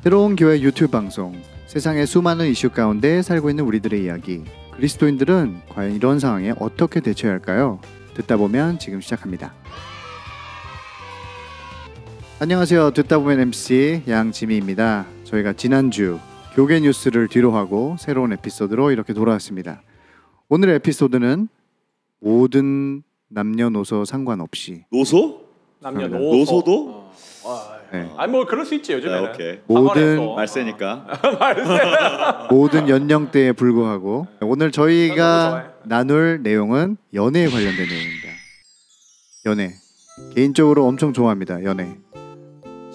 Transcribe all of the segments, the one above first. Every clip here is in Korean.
새로운 교회 유튜브 방송, 세상의 수많은 이슈 가운데 살고 있는 우리들의 이야기. 그리스도인들은 과연 이런 상황에 어떻게 대처해야 할까요? 듣다 보면 지금 시작합니다. 안녕하세요. 듣다 보면 MC 양지미입니다. 저희가 지난주 교계 뉴스를 뒤로 하고 새로운 에피소드로 이렇게 돌아왔습니다. 오늘의 에피소드는 모든 남녀노소 상관없이 노소도? 네. 아니 뭐 그럴 수 있지 요즘에는. 오케이. 모든 말세니까. 모든 연령대에 불구하고 오늘 저희가 나눌 내용은 연애에 관련된 내용입니다. 연애. 개인적으로 엄청 좋아합니다. 연애.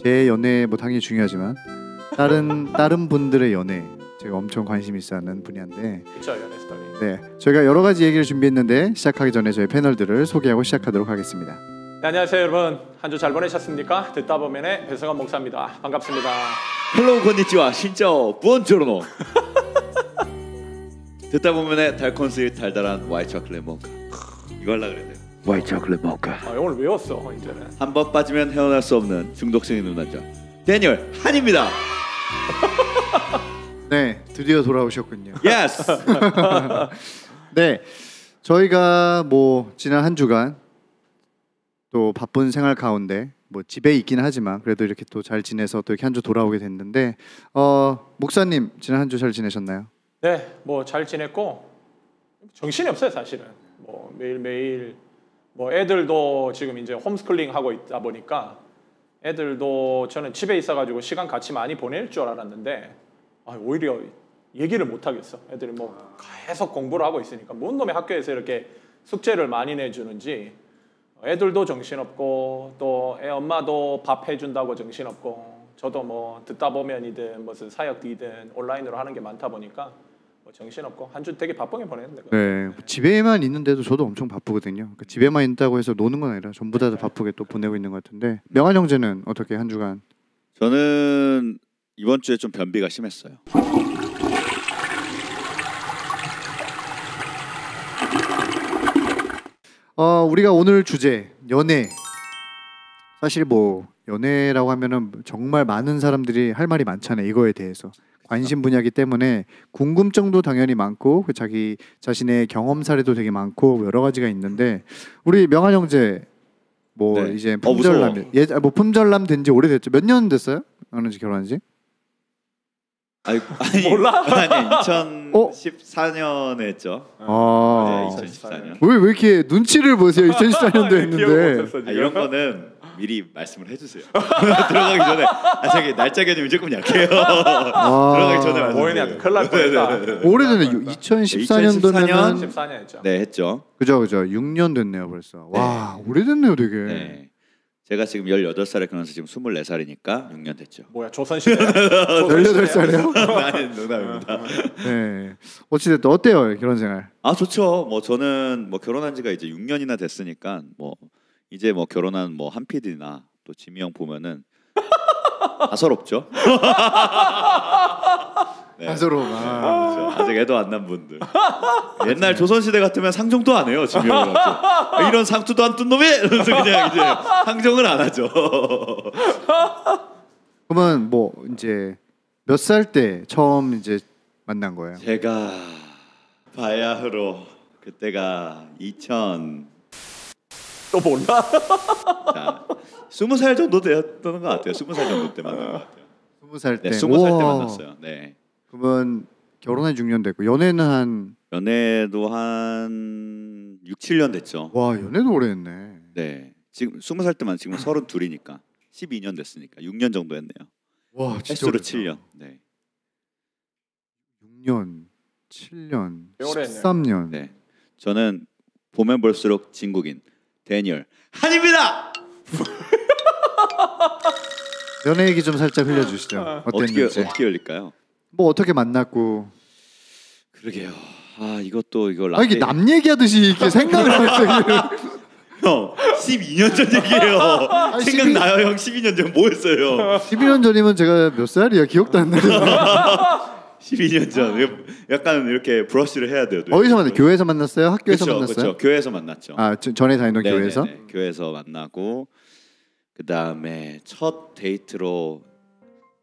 제 연애 뭐 당연히 중요하지만 다른 분들의 연애 제가 엄청 관심 있어 하는 분야인데. 그렇죠, 연애 스토리. 네. 저희가 여러 가지 얘기를 준비했는데 시작하기 전에 저희 패널들을 소개하고 시작하도록 하겠습니다. 네, 안녕하세요 여러분. 한 주 잘 보내셨습니까? 듣다 보면의 배성환 목사입니다. 반갑습니다. 헬로우 건니치와 신짜오 부온조로노. 듣다 보면의 달콘스윗 달달한 화이트 초콜릿 모카. 이거 하려고 그랬네요. 화이트 초콜릿 모카. 오늘 외웠어 이제는. 한 번 빠지면 헤어날 수 없는 중독성 있는 남자 데니얼 한입니다. 네, 드디어 돌아오셨군요. 예스. 네, 저희가 뭐 지난 한 주간 또 바쁜 생활 가운데 뭐 집에 있긴 하지만 그래도 이렇게 또 잘 지내서 또 이렇게 한 주 돌아오게 됐는데 목사님 지난 한 주 잘 지내셨나요? 네, 뭐 잘 지냈고 정신이 없어요 사실은. 뭐 매일매일 뭐 애들도 지금 이제 홈스쿨링 하고 있다 보니까 애들도 저는 집에 있어가지고 시간 같이 많이 보낼 줄 알았는데 오히려 얘기를 못 하겠어. 애들이 뭐 계속 공부를 하고 있으니까 뭔 놈의 학교에서 이렇게 숙제를 많이 내주는지. 애들도 정신없고 또 애 엄마도 밥 해준다고 정신없고 저도 뭐 듣다 보면이든 무슨 사역이든 온라인으로 하는 게 많다 보니까 뭐 정신없고 한 주 되게 바쁘게 보냈는데. 네, 집에만 있는데도 저도 엄청 바쁘거든요. 그러니까 집에만 있다고 해서 노는 건 아니라 전부 다 바쁘게 또 보내고 있는 것 같은데 명한 형제는 어떻게 한 주간? 저는 이번 주에 좀 변비가 심했어요. 우리가 오늘 주제 연애. 사실 뭐 연애라고 하면은 정말 많은 사람들이 할 말이 많잖아요. 이거에 대해서 관심 분야이기 때문에 궁금증도 당연히 많고 자기 자신의 경험 사례도 되게 많고 여러 가지가 있는데 우리 명한 형제 뭐 네. 이제 품절남 뭐 품절남 된 지 오래됐죠. 몇 년 됐어요? 어느지 결혼한지? 아니 몰라? 아니 2014년에 했죠. 네, 2014년. 왜 이렇게 눈치를 보세요? 2014년도 했는데. 이런 거는 미리 말씀을 해주세요. 들어가기 전에 자기 날짜 개념이 조금 약해요. 들어가기 전에 오해는 큰일 날 뻔했다. 오래됐네. 2014년도면 14년 했죠. 네, 했죠. 그죠. 6년 됐네요 벌써. 와, 오래됐네요 되게. 네. 제가 지금 18살에 결혼해서 지금 24살이니까 6년 됐죠. 뭐야 조선시대? 18살이요? 아니 농담입니다. 네. 어찌됐든 어때요 결혼 생활? 좋죠. 뭐 저는 뭐 결혼한 지가 이제 6년이나 됐으니까 뭐 이제 뭐 결혼한 뭐 한PD나 또 지미 형 보면은 다서럽죠. 네. 다서러워. 그렇죠. 아직 애도 안 난 분들. 옛날 조선시대 같으면 상종도 안 해요. 지미 형은 이런 상투도 안 뜬 놈이 이러면서 그냥 이제 상종을 안 하죠. 그러면 뭐 이제 몇 살 때 처음 이제 만난 거예요? 제가 바야흐로 그때가 2000 또 몰라? 20살 정도 되었던 것 같아요. 20살 정도 때 만난 것 같아요. 20살 때. 네, 20살 때 만났어요. 네. 그러면 결혼한 6년 됐고 연애도 한 6, 7년 됐죠. 와, 연애도 오래 했네. 네. 지금 20살 때만 지금 32이니까 12년 됐으니까 6년 정도 했네요. 와, 진짜 횟수로 오래됐다. 7년. 네. 6년, 7년, 오래 했네요. 13년. 네. 저는 보면 볼수록 진국인 데니얼 한입니다. 연애 얘기 좀 살짝 흘려주시죠. 어땠는지. 어떻게 열릴까요? 뭐 어떻게 만났고. 그러게요. 이것도 이게 남 얘기하듯이 이렇게 생각을 하세요. 형 12년 전 얘기예요. 생각나요 형 12년 전 뭐 했어요? 12년 전이면 제가 몇 살이야? 기억도 안 나는데. 12년 전 약간 이렇게 브러쉬를 해야 돼요. 어디서 만났어요? 교회에서 만났어요? 학교에서 그쵸, 만났어요? 그쵸. 교회에서 만났죠. 전에 다니던 교회에서? 교회에서 만나고 그 다음에 첫 데이트로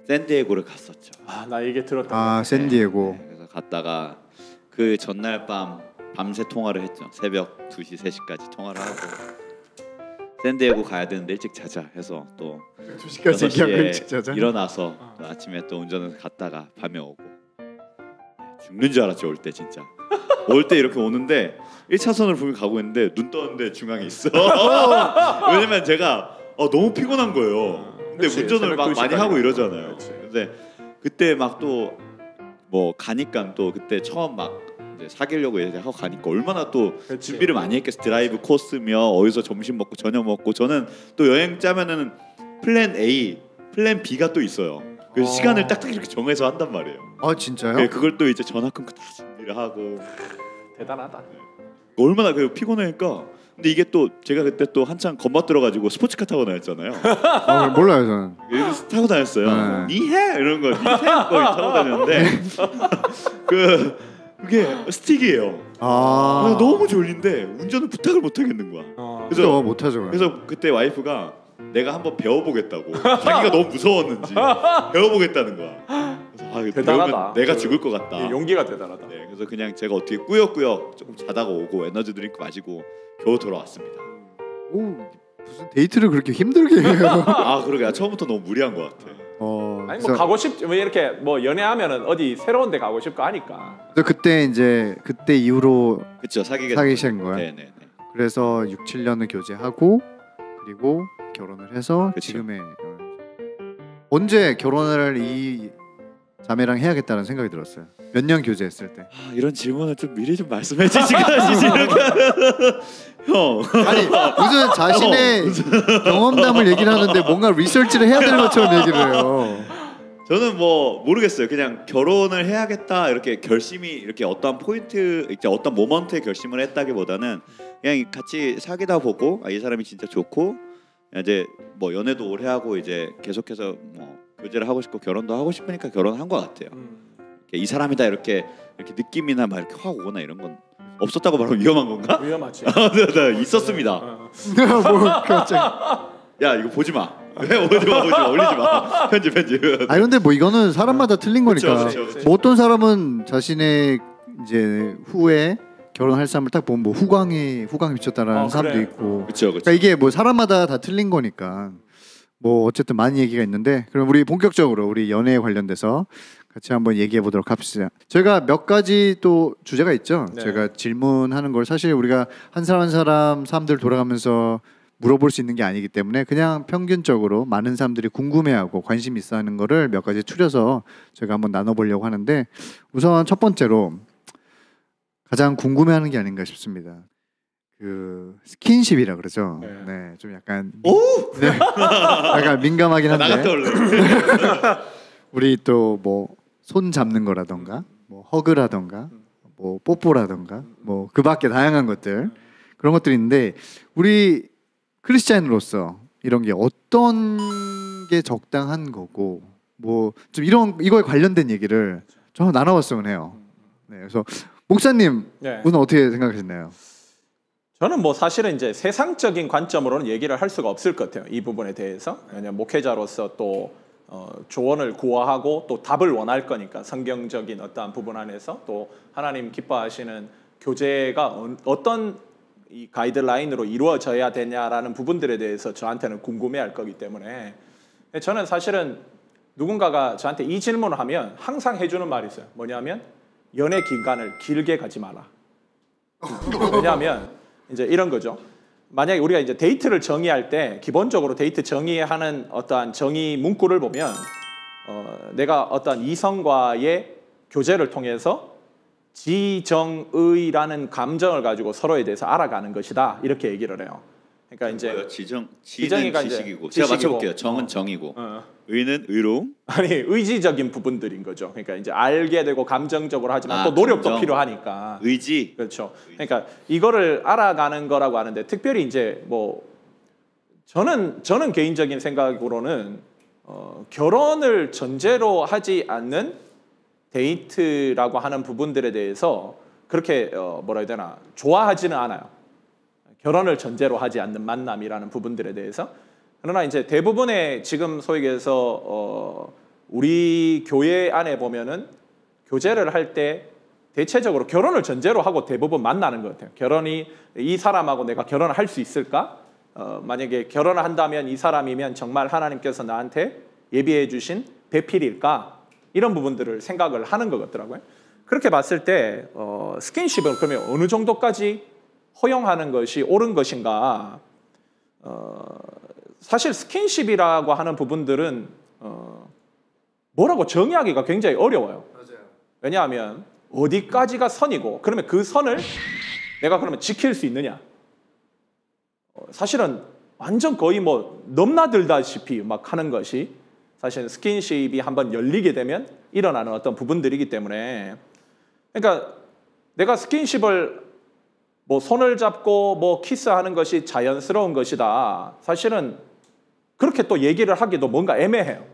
샌디에고를 갔었죠. 나 얘기 들었다. 아 샌디에고. 네, 그래서 갔다가 그 전날 밤새 통화를 했죠. 새벽 2시 3시까지 통화를 하고 샌디에고 가야 되는데 일찍 자자 해서 또 2시까지 얘기하고 일찍 자자. 일어나서 또 아침에 또 운전을 갔다가 밤에 오고 죽는 줄 알았죠. 올 때 진짜 올 때 이렇게 오는데 1차선을 분명히 가고 있는데 눈 떴는데 중앙에 있어. 왜냐면 제가 너무 피곤한 거예요. 근데 그치, 운전을 막 많이 하고 이러잖아요. 그치. 근데 그때 막 또 뭐 가니까 또 그때 처음 막 이제 사귀려고 하고 가니까 얼마나 또 그치. 준비를 많이 했겠어. 드라이브 코스며 어디서 점심 먹고 저녁 먹고 저는 또 여행 짜면은 플랜 A, 플랜 B가 또 있어요. 그래서 시간을 딱딱 이렇게 정해서 한단 말이에요. 아 진짜요? 네, 그걸 또 이제 전화 끊고 다 준비를 하고 대단하다. 얼마나 그 피곤하니까. 근데 이게 또 제가 그때 또 한창 겁먹들어가지고 스포츠카 타고 다녔잖아요. 몰라요 저는. 이래서 타고 다녔어요. 네. 니해 이런 거, 니해 거의 타고 다녔는데 그게 스틱이에요. 너무 졸린데 운전을 부탁을 못 하겠는 거야. 그래서 못하죠. 그래서 그때 와이프가 내가 한번 배워보겠다고. 자기가 너무 무서웠는지 배워보겠다는 거야. 그래서 대단하다. 배우면 내가 죽을 것 같다. 용기가 대단하다. 네, 그래서 그냥 제가 어떻게 꾸역꾸역 조금 자다가 오고 에너지 드링크 마시고 겨우 돌아왔습니다. 오 무슨 데이트를 그렇게 힘들게 해요? 그러게 처음부터 너무 무리한 것 같아. 아니 뭐 가고 싶 뭐 이렇게 뭐 연애하면은 어디 새로운 데 가고 싶고 하니까. 그래서 그때 이후로 그렇죠. 사귀신 거예요. 네네. 그래서 6, 7년을 교제하고 그리고 결혼을 해서 그쵸. 지금의 언제 결혼을 이 자매랑 해야겠다는 생각이 들었어요. 몇 년 교제했을 때. 이런 질문을 좀 미리 좀 말씀해 주시지 이렇게 형. 아니 무슨 자신의 경험담을 얘기를 하는데 뭔가 리서치를 해야 되는 것처럼 얘기를 해요. 저는 뭐 모르겠어요. 그냥 결혼을 해야겠다 이렇게 결심이 이렇게 어떤 포인트, 이렇게 어떤 모먼트에 결심을 했다기보다는 그냥 같이 사귀다 보고 이 사람이 진짜 좋고 이제 뭐 연애도 오래 하고 이제 계속해서 뭐 교제를 하고 싶고 결혼도 하고 싶으니까 결혼한 것 같아요. 이 사람이다 이렇게 느낌이나 막 이렇게 확 오거나 이런 건 없었다고 말하면 위험한 건가? 위험하지. 네, 있었습니다. 뭐 갑자기. 야 이거 보지 마. 보지 마. 올리지 마. 편집. 아니 근데 뭐 이거는 사람마다 틀린 거니까. 그쵸. 뭐 어떤 사람은 자신의 이제 후에 결혼할 사람을 딱 보면 뭐 후광이 미쳤다라는 사람도 그래. 있고. 그렇죠. 그러니까 이게 뭐 사람마다 다 틀린 거니까. 뭐 어쨌든 많은 얘기가 있는데 그럼 우리 본격적으로 우리 연애에 관련돼서 같이 한번 얘기해 보도록 합시다. 저희가 몇 가지 또 주제가 있죠. 네. 제가 질문하는 걸 사실 우리가 한 사람 한 사람들 돌아가면서 물어볼 수 있는 게 아니기 때문에 그냥 평균적으로 많은 사람들이 궁금해하고 관심 있어하는 거를 몇 가지 추려서 제가 한번 나눠보려고 하는데 우선 첫 번째로 가장 궁금해하는 게 아닌가 싶습니다. 그 스킨십이라 그러죠. 네. 네, 좀 약간 네, 약간 민감하긴 한데 나갔다 올래. 우리 또 뭐 손 잡는 거라던가 뭐 허그라던가 뭐 뽀뽀라던가 뭐 그 밖에 다양한 것들 그런 것들이 있는데 우리 크리스찬으로서 이런 게 어떤 게 적당한 거고 뭐 좀 이거에 관련된 얘기를 좀 한번 나눠봤으면 해요. 네, 그래서 목사님 네. 오늘 어떻게 생각하시나요? 저는 뭐 사실은 이제 세상적인 관점으로는 얘기를 할 수가 없을 것 같아요. 이 부분에 대해서. 왜냐하면 목회자로서 또 조언을 구하고 또 답을 원할 거니까 성경적인 어떠한 부분 안에서 또 하나님 기뻐하시는 교제가 어떤 이 가이드라인으로 이루어져야 되냐라는 부분들에 대해서 저한테는 궁금해할 거기 때문에 저는 사실은 누군가가 저한테 이 질문을 하면 항상 해주는 말이 있어요. 뭐냐면 연애 기간을 길게 가지 마라. 왜냐하면 이제 이런 거죠. 만약에 우리가 이제 데이트를 정의할 때 기본적으로 데이트 정의하는 어떠한 정의 문구를 보면 내가 어떠한 이성과의 교제를 통해서 지정의라는 감정을 가지고 서로에 대해서 알아가는 것이다 이렇게 얘기를 해요. 그러니까 이제 지정이가 지정이가 지식이고 이제 제가 맞춰볼게요. 지식이고, 정은 정이고 어. 의는 의로움. 아니 의지적인 부분들인 거죠. 그러니까 이제 알게 되고 감정적으로 하지만 아, 또 노력도 감정. 필요하니까. 의지. 그렇죠. 그러니까 이거를 알아가는 거라고 하는데 특별히 이제 뭐 저는 개인적인 생각으로는 결혼을 전제로 하지 않는 데이트라고 하는 부분들에 대해서 그렇게 뭐라 해야 되나 좋아하지는 않아요. 결혼을 전제로 하지 않는 만남이라는 부분들에 대해서. 그러나 이제 대부분의 지금 소위 얘기해서 우리 교회 안에 보면은 교제를 할 때 대체적으로 결혼을 전제로 하고 대부분 만나는 것 같아요. 결혼이 이 사람하고 내가 결혼을 할 수 있을까? 만약에 결혼을 한다면 이 사람이면 정말 하나님께서 나한테 예비해 주신 배필일까? 이런 부분들을 생각을 하는 것 같더라고요. 그렇게 봤을 때 스킨십은 그러면 어느 정도까지 허용하는 것이 옳은 것인가? 사실 스킨십이라고 하는 부분들은 뭐라고 정의하기가 굉장히 어려워요. 맞아요. 왜냐하면 어디까지가 선이고 그러면 그 선을 내가 그러면 지킬 수 있느냐? 사실은 완전 거의 뭐 넘나들다시피 막 하는 것이 사실 스킨십이 한번 열리게 되면 일어나는 어떤 부분들이기 때문에 그러니까 내가 스킨십을 뭐 손을 잡고 뭐 키스하는 것이 자연스러운 것이다. 사실은 그렇게 또 얘기를 하기도 뭔가 애매해요.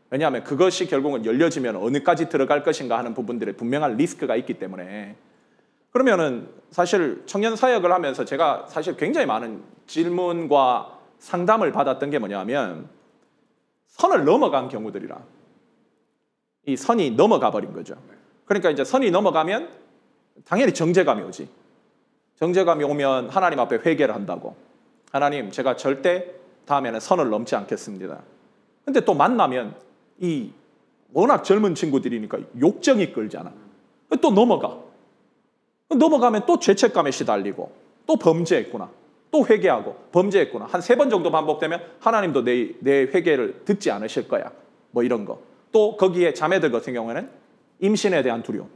왜냐하면 그것이 결국은 열려지면 어느까지 들어갈 것인가 하는 부분들에 분명한 리스크가 있기 때문에 그러면은 사실 청년 사역을 하면서 제가 사실 굉장히 많은 질문과 상담을 받았던 게 뭐냐면 선을 넘어간 경우들이라 이 선이 넘어가 버린 거죠. 그러니까 이제 선이 넘어가면 당연히 정죄감이 오지. 정죄감이 오면 하나님 앞에 회개를 한다고. 하나님, 제가 절대 다음에는 선을 넘지 않겠습니다. 근데 또 만나면 이 워낙 젊은 친구들이니까 욕정이 끌잖아. 또 넘어가. 넘어가면 또 죄책감에 시달리고 또 범죄했구나. 또 회개하고 범죄했구나. 한 3번 정도 반복되면 하나님도 내 회개를 듣지 않으실 거야. 뭐 이런 거. 또 거기에 자매들 같은 경우에는 임신에 대한 두려움.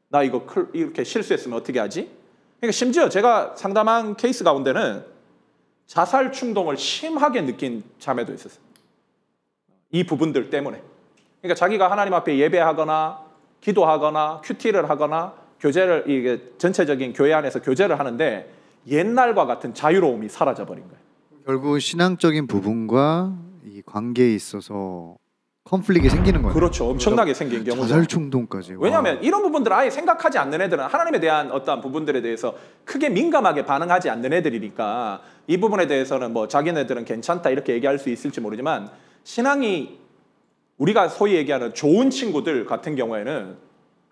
나 이거 이렇게 실수했으면 어떻게 하지? 그러니까 심지어 제가 상담한 케이스 가운데는 자살 충동을 심하게 느낀 자매도 있었어요. 이 부분들 때문에. 그러니까 자기가 하나님 앞에 예배하거나 기도하거나 큐티를 하거나 교제를 이게 전체적인 교회 안에서 교제를 하는데 옛날과 같은 자유로움이 사라져버린 거예요. 결국 신앙적인 부분과 이 관계에 있어서 컨플릭이 생기는 거예요. 그렇죠. 엄청나게 생긴 경우죠. 자살 충동까지. 왜냐하면 이런 부분들을 아예 생각하지 않는 애들은 하나님에 대한 어떠한 부분들에 대해서 크게 민감하게 반응하지 않는 애들이니까 이 부분에 대해서는 뭐 자기네들은 괜찮다 이렇게 얘기할 수 있을지 모르지만 신앙이 우리가 소위 얘기하는 좋은 친구들 같은 경우에는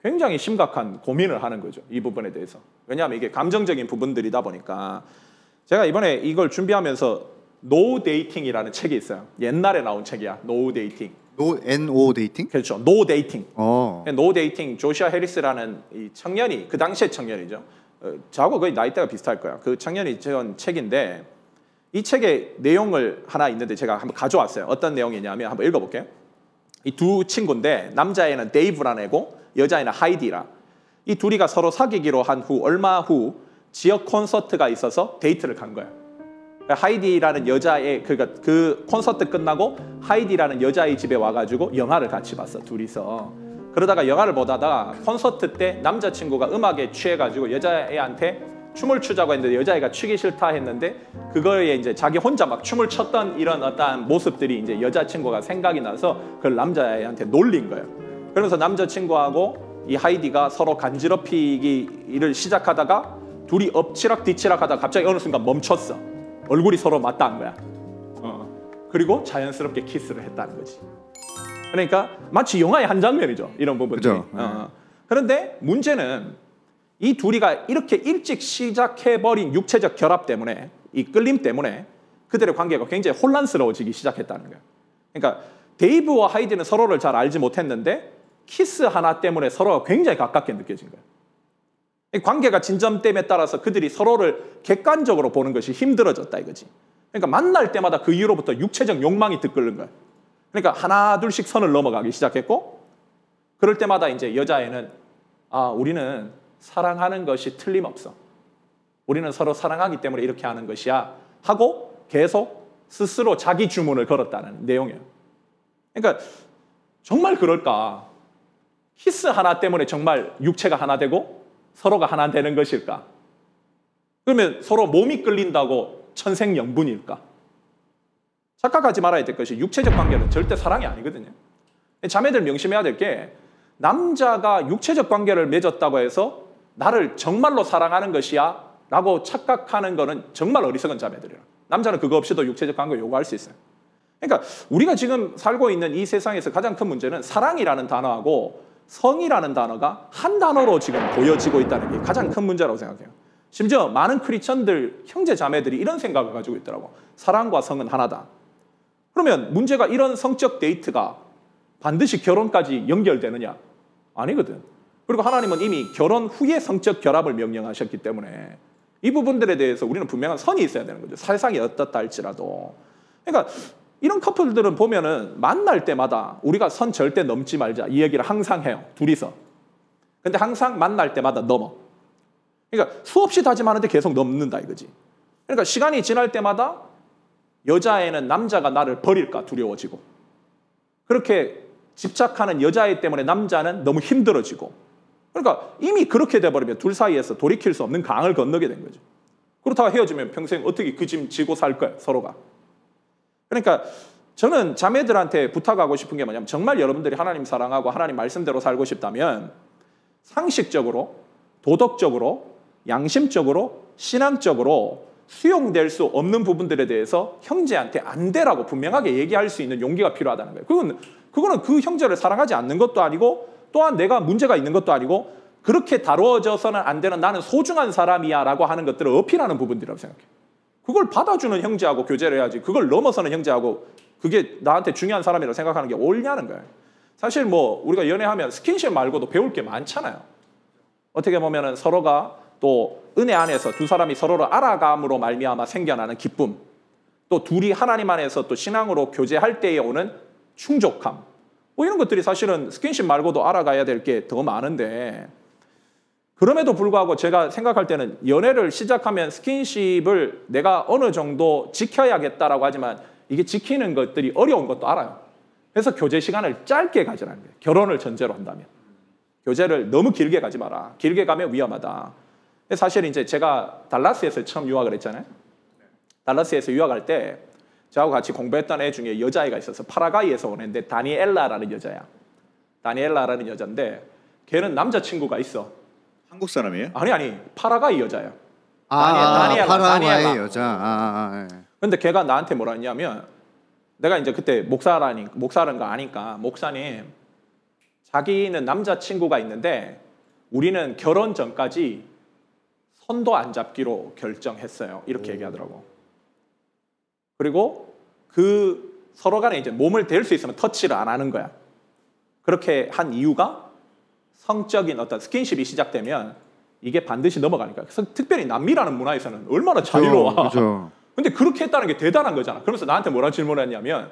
굉장히 심각한 고민을 하는 거죠. 이 부분에 대해서. 왜냐하면 이게 감정적인 부분들이다 보니까 제가 이번에 이걸 준비하면서 No Dating이라는 책이 있어요. 옛날에 나온 책이야. No Dating. NO 데이팅? 그렇죠. No Dating. No Dating 조시아 해리스라는 이 청년이 그 당시의 청년이죠. 저하고 거의 나이대가 비슷할 거야. 그 청년이 지은 책인데 이 책의 내용을 하나 있는데 제가 한번 가져왔어요. 어떤 내용이냐면 한번 읽어볼게요. 이 두 친구인데 남자애는 데이브라는 애고 여자애는 하이디라. 이 둘이가 서로 사귀기로 한 후 얼마 후 지역 콘서트가 있어서 데이트를 간 거예요. 하이디라는 여자애 그 콘서트 끝나고 하이디라는 여자의 집에 와가지고 영화를 같이 봤어. 둘이서. 그러다가 영화를 보다가 콘서트 때 남자친구가 음악에 취해가지고 여자애한테 춤을 추자고 했는데 여자애가 추기 싫다 했는데 그거에 이제 자기 혼자 막 춤을 췄던 이런 어떠한 모습들이 이제 여자친구가 생각이 나서 그걸 남자애한테 놀린 거예요. 그러면서 남자친구하고 이 하이디가 서로 간지럽히기를 시작하다가 둘이 엎치락 뒤치락 하다가 갑자기 어느 순간 멈췄어. 얼굴이 서로 맞닿은 거야. 그리고 자연스럽게 키스를 했다는 거지. 그러니까 마치 영화의 한 장면이죠. 이런 부분들이. 그렇죠. 그런데 문제는 이 둘이가 이렇게 일찍 시작해버린 육체적 결합 때문에 이 끌림 때문에 그들의 관계가 굉장히 혼란스러워지기 시작했다는 거예요. 그러니까 데이브와 하이디는 서로를 잘 알지 못했는데 키스 하나 때문에 서로가 굉장히 가깝게 느껴진 거예요. 이 관계가 진전됨에 따라서 그들이 서로를 객관적으로 보는 것이 힘들어졌다 이거지. 그러니까 만날 때마다 그 이후로부터 육체적 욕망이 들끓는 거예요. 그러니까 하나 둘씩 선을 넘어가기 시작했고 그럴 때마다 이제 여자애는 우리는 사랑하는 것이 틀림없어. 우리는 서로 사랑하기 때문에 이렇게 하는 것이야 하고 계속 스스로 자기 주문을 걸었다는 내용이에요. 그러니까 정말 그럴까? 키스 하나 때문에 정말 육체가 하나 되고 서로가 하나 되는 것일까? 그러면 서로 몸이 끌린다고 천생연분일까? 착각하지 말아야 될 것이 육체적 관계는 절대 사랑이 아니거든요. 자매들 명심해야 될 게 남자가 육체적 관계를 맺었다고 해서 나를 정말로 사랑하는 것이야 라고 착각하는 거는 정말 어리석은 자매들이라. 남자는 그거 없이도 육체적 관계를 요구할 수 있어요. 그러니까 우리가 지금 살고 있는 이 세상에서 가장 큰 문제는 사랑이라는 단어하고 성이라는 단어가 한 단어로 지금 보여지고 있다는 게 가장 큰 문제라고 생각해요. 심지어 많은 크리스천들, 형제 자매들이 이런 생각을 가지고 있더라고. 사랑과 성은 하나다. 그러면 문제가 이런 성적 데이트가 반드시 결혼까지 연결되느냐? 아니거든. 그리고 하나님은 이미 결혼 후에 성적 결합을 명령하셨기 때문에 이 부분들에 대해서 우리는 분명한 선이 있어야 되는 거죠. 세상이 어떻다 할지라도. 그러니까 이런 커플들은 보면은 만날 때마다 우리가 선 절대 넘지 말자 이 얘기를 항상 해요. 둘이서. 근데 항상 만날 때마다 넘어. 그러니까 수없이 다짐하는데 계속 넘는다 이거지. 그러니까 시간이 지날 때마다 여자애는 남자가 나를 버릴까 두려워지고 그렇게 집착하는 여자애 때문에 남자는 너무 힘들어지고 그러니까 이미 그렇게 돼버리면 둘 사이에서 돌이킬 수 없는 강을 건너게 된 거죠. 그렇다가 헤어지면 평생 어떻게 그 짐 지고 살 거야 서로가. 그러니까 저는 자매들한테 부탁하고 싶은 게 뭐냐면 정말 여러분들이 하나님 사랑하고 하나님 말씀대로 살고 싶다면 상식적으로 도덕적으로 양심적으로 신앙적으로 수용될 수 없는 부분들에 대해서 형제한테 안 되라고 분명하게 얘기할 수 있는 용기가 필요하다는 거예요. 그거는 그 형제를 사랑하지 않는 것도 아니고 또한 내가 문제가 있는 것도 아니고 그렇게 다루어져서는 안 되는 나는 소중한 사람이야 라고 하는 것들을 어필하는 부분들이라고 생각해요. 그걸 받아주는 형제하고 교제를 해야지 그걸 넘어서는 형제하고 그게 나한테 중요한 사람이라고 생각하는 게 옳냐는 거예요. 사실 뭐 우리가 연애하면 스킨십 말고도 배울 게 많잖아요. 어떻게 보면은 서로가 또 은혜 안에서 두 사람이 서로를 알아감으로 말미암아 생겨나는 기쁨, 또 둘이 하나님 안에서 또 신앙으로 교제할 때에 오는 충족함, 뭐 이런 것들이 사실은 스킨십 말고도 알아가야 될 게 더 많은데 그럼에도 불구하고 제가 생각할 때는 연애를 시작하면 스킨십을 내가 어느 정도 지켜야겠다라고 하지만 이게 지키는 것들이 어려운 것도 알아요. 그래서 교제 시간을 짧게 가지라는 거예요. 결혼을 전제로 한다면. 교제를 너무 길게 가지 마라. 길게 가면 위험하다. 사실 이제 제가 달라스에서 처음 유학을 했잖아요. 달라스에서 유학할 때 저하고 같이 공부했던 애 중에 여자애가 있어서 파라과이에서 온 애인데 다니엘라라는 여자야. 다니엘라라는 여자인데 걔는 남자친구가 있어. 한국 사람이에요? 아니 파라과이 여자야. 파라과이 여자. 근데 걔가 나한테 뭐라 했냐면 내가 이제 그때 목사라는 거 아니까 목사님 자기는 남자친구가 있는데 우리는 결혼 전까지 손도 안 잡기로 결정했어요. 이렇게 얘기하더라고. 그리고 그 서로 간에 이제 몸을 댈 수 있으면 터치를 안 하는 거야. 그렇게 한 이유가 성적인 어떤 스킨십이 시작되면 이게 반드시 넘어가니까. 그래서 특별히 남미라는 문화에서는 얼마나 자유로워. 그렇죠. 근데 그렇게 했다는 게 대단한 거잖아. 그러면서 나한테 뭐라 질문했냐면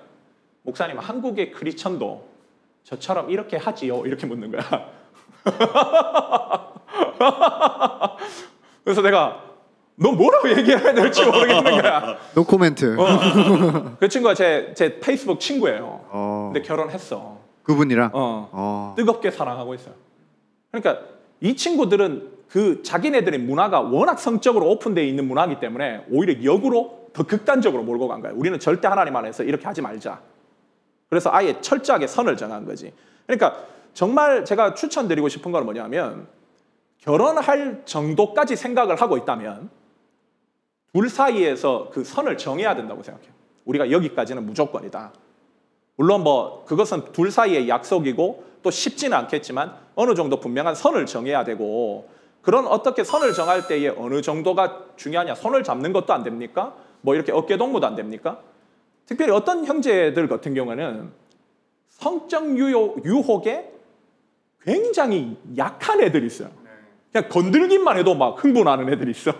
목사님 한국의 크리스천도 저처럼 이렇게 하지요? 이렇게 묻는 거야. 그래서 내가 너 뭐라고 얘기해야 될지 모르겠는 거야. 노 코멘트. 그 친구가 제 페이스북 친구예요. 근데 결혼했어. 그분이랑? 뜨겁게 사랑하고 있어요. 그러니까 이 친구들은 그 자기네들의 문화가 워낙 성적으로 오픈되어 있는 문화이기 때문에 오히려 역으로 더 극단적으로 몰고 간 거예요. 우리는 절대 하나님 안에서 이렇게 하지 말자. 그래서 아예 철저하게 선을 정한 거지. 그러니까 정말 제가 추천드리고 싶은 건 뭐냐면 결혼할 정도까지 생각을 하고 있다면 둘 사이에서 그 선을 정해야 된다고 생각해요. 우리가 여기까지는 무조건이다. 물론 뭐 그것은 둘 사이의 약속이고 또 쉽지는 않겠지만 어느 정도 분명한 선을 정해야 되고 그런 어떻게 선을 정할 때에 어느 정도가 중요하냐. 손을 잡는 것도 안 됩니까? 뭐 이렇게 어깨동무도 안 됩니까? 특별히 어떤 형제들 같은 경우에는 성적 유혹에 굉장히 약한 애들이 있어요. 그냥 건들기만 해도 막 흥분하는 애들이 있어.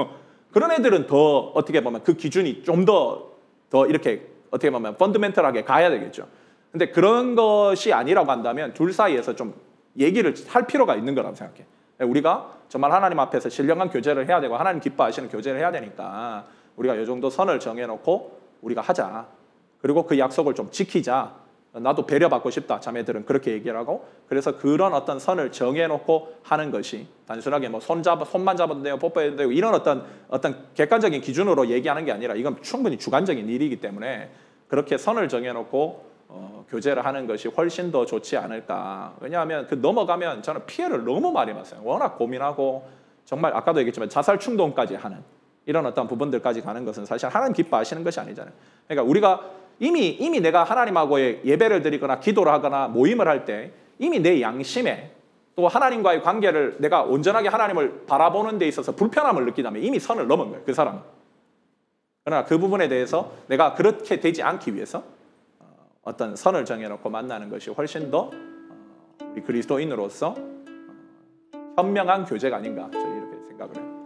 그런 애들은 더 어떻게 보면 그 기준이 좀 더 이렇게 어떻게 보면 펀더멘털하게 가야 되겠죠. 근데 그런 것이 아니라고 한다면 둘 사이에서 좀 얘기를 할 필요가 있는 거라고 생각해. 우리가 정말 하나님 앞에서 신령한 교제를 해야 되고 하나님 기뻐하시는 교제를 해야 되니까 우리가 이 정도 선을 정해놓고 우리가 하자. 그리고 그 약속을 좀 지키자. 나도 배려받고 싶다. 자매들은 그렇게 얘기를 하고 그래서 그런 어떤 선을 정해놓고 하는 것이 단순하게 뭐 손만 잡아도 되고 뽀뽀해도 되고 이런 어떤 객관적인 기준으로 얘기하는 게 아니라 이건 충분히 주관적인 일이기 때문에 그렇게 선을 정해놓고 교제를 하는 것이 훨씬 더 좋지 않을까. 왜냐하면 그 넘어가면 저는 피해를 너무 많이 봤어요. 워낙 고민하고 정말 아까도 얘기했지만 자살 충동까지 하는 이런 어떤 부분들까지 가는 것은 사실 하나님 기뻐하시는 것이 아니잖아요. 그러니까 우리가 이미 내가 하나님하고의 예배를 드리거나 기도를 하거나 모임을 할 때 이미 내 양심에 또 하나님과의 관계를 내가 온전하게 하나님을 바라보는 데 있어서 불편함을 느끼다면 이미 선을 넘은 거예요. 그 사람은. 그러나 그 부분에 대해서 내가 그렇게 되지 않기 위해서 어떤 선을 정해놓고 만나는 것이 훨씬 더 우리 그리스도인으로서 현명한 교제가 아닌가 저는 이렇게 생각을 해요.